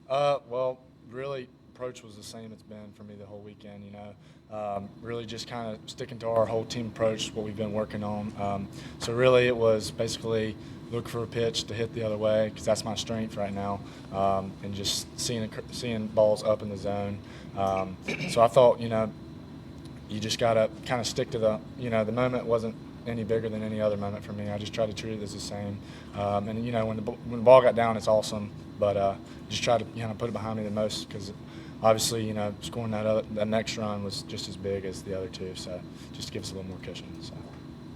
Well, really, approach was the same it's been for me the whole weekend. Really just kind of sticking to our whole team approach, what we've been working on. So really, it was basically look for a pitch to hit the other way because that's my strength right now, and just seeing balls up in the zone. So I thought, you just gotta kind of stick to the moment wasn't any bigger than any other moment for me. I just tried to treat it as the same. And when the ball got down, it's awesome, but just try to put it behind me the most because obviously scoring that next run was just as big as the other two. So just to give us a little more cushion. So.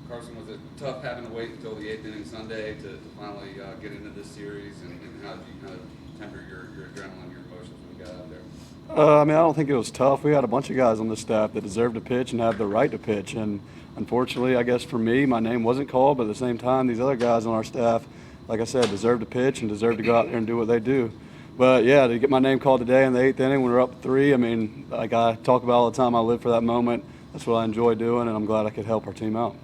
Carson, was it tough having to wait until the 8th inning Sunday to finally get into this series, and how did you kind of temper your adrenaline, your emotions when you got out there? I don't think it was tough. We had a bunch of guys on the staff that deserved to pitch and have the right to pitch. And unfortunately, I guess for me, my name wasn't called. But at the same time, these other guys on our staff, like I said, deserve to pitch and deserve to go out there and do what they do. But, yeah, to get my name called today in the 8th inning when we're up 3, like I talk about all the time, I live for that moment. That's what I enjoy doing, and I'm glad I could help our team out.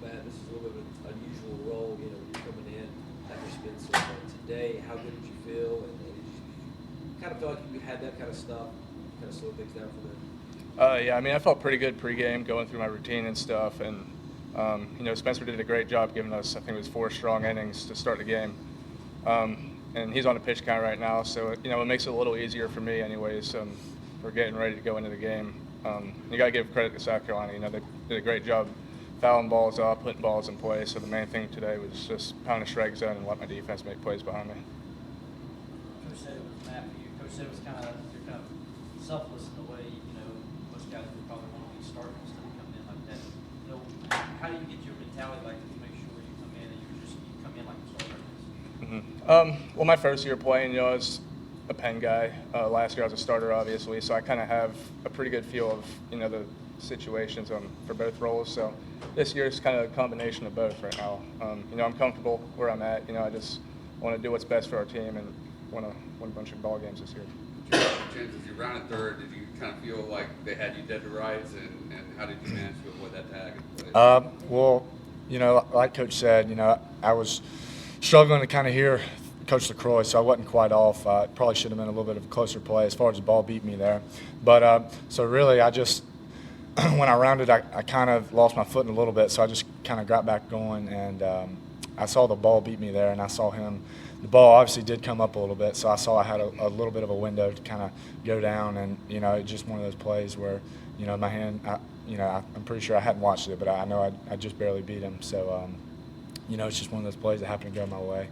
Matt, this is a little bit of an unusual role, when you're coming in after Spencer. But today, how good did you feel? And did you kind of feel like you had that kind of stuff, kind of slow things down for them? Yeah, I felt pretty good pregame, going through my routine and stuff. And, Spencer did a great job giving us, I think it was 4 strong innings to start the game. And he's on a pitch count right now, so, it makes it a little easier for me anyways. We're getting ready to go into the game. You got to give credit to South Carolina. They did a great job fouling balls up, putting balls in play. So the main thing today was just pound the strike zone and let my defense make plays behind me. Coach said it was Matt for you. Coach said it was you're kind of selfless in the way, most guys would probably want to be starting instead of coming in like that. How do you get your mentality like to make sure you come in and you come in like a starter? Well, my first year playing, I was a pen guy. Last year I was a starter, obviously, so I kind of have a pretty good feel of, the situations for both roles. So this year is kind of a combination of both right now. I'm comfortable where I'm at. I just want to do what's best for our team and want to win a bunch of ball games this year. Chances you rounded third, did you kind of feel like they had you dead to rights, and how did you manage to avoid that tag? Well, like Coach said, I was struggling to kind of hear Coach LaCroix, so I wasn't quite off. It probably should have been a little bit of a closer play as far as the ball beat me there. But so really, I just when I rounded, I kind of lost my footing a little bit, so I just kind of got back going, and I saw the ball beat me there, and I saw him. The ball obviously did come up a little bit, so I saw I had a little bit of a window to kind of go down, and it's just one of those plays where my hand, I'm pretty sure I hadn't watched it, but I know I just barely beat him, so. It's just one of those plays that happened to go my way.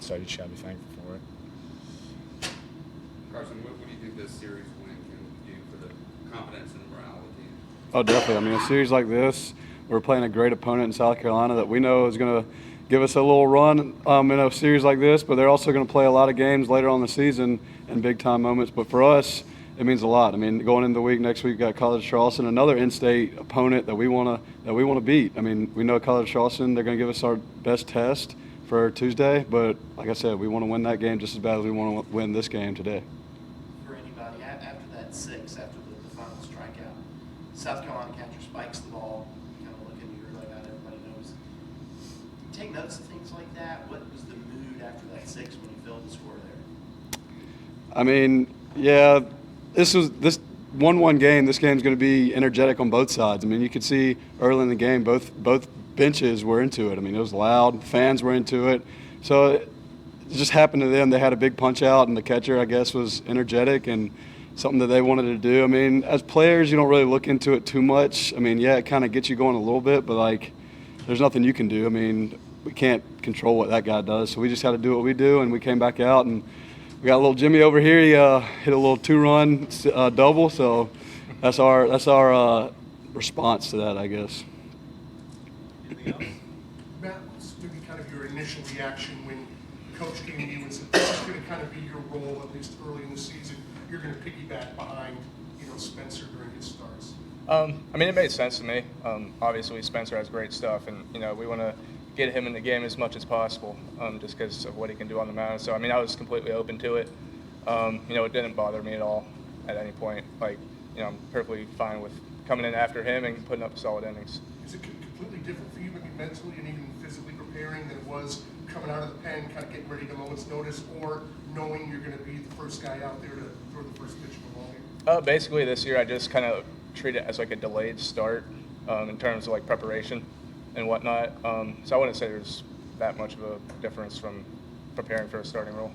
So you just got to be thankful for it. Carson, what do you think this series win can do for the confidence and morale of the team? Oh, definitely. A series like this, we're playing a great opponent in South Carolina that we know is going to give us a little run in a series like this, but they're also going to play a lot of games later on in the season in big-time moments. But for us, it means a lot. Going into the week, next week, we've got College Charleston, another in-state opponent that we want to beat. We know College Charleston, they're going to give us our best test for Tuesday, but like I said, we want to win that game just as bad as we want to win this game today. For anybody, after that 6, after the final strikeout, South Carolina catcher spikes the ball, kind of looking, you really about everybody knows. Take notice of things like that. What was the mood after that 6 when you filled the score there? Yeah. This 1-1 game. This game's going to be energetic on both sides. You could see early in the game both benches were into it. It was loud. Fans were into it. So it just happened to them. They had a big punch out, and the catcher, I guess, was energetic and something that they wanted to do. As players, you don't really look into it too much. Yeah, it kind of gets you going a little bit, but there's nothing you can do. We can't control what that guy does. So we just had to do what we do, and we came back out and. We got a little Jimmy over here. He hit a little 2-run double, so that's our response to that, I guess. Anything else? Matt, what's going to be kind of your initial reaction when Coach came to you and said, "This is going to kind of be your role at least early in the season. You're going to piggyback behind, Spencer during his starts." It made sense to me. Obviously, Spencer has great stuff, and we want to get him in the game as much as possible, just because of what he can do on the mound. So I was completely open to it. It didn't bother me at all at any point. I'm perfectly fine with coming in after him and putting up solid innings. Is it completely different for you? mentally and even physically preparing than it was coming out of the pen, kind of getting ready at a moment's notice, or knowing you're going to be the first guy out there to throw the first pitch of the ball game? Basically, this year I just kind of treat it as like a delayed start in terms of like preparation and whatnot. So I wouldn't say there's that much of a difference from preparing for a starting role.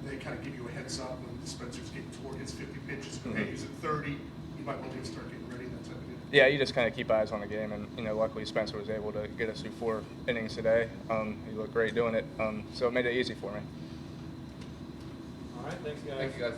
They kind of give you a heads up when Spencer's getting toward his 50 pitches. Hey, he's at 30. You might want to start getting ready. That type of thing. Yeah, you just kind of keep eyes on the game, and luckily Spencer was able to get us through 4 innings today. He looked great doing it, so it made it easy for me. All right, thanks, guys. Thank you, guys.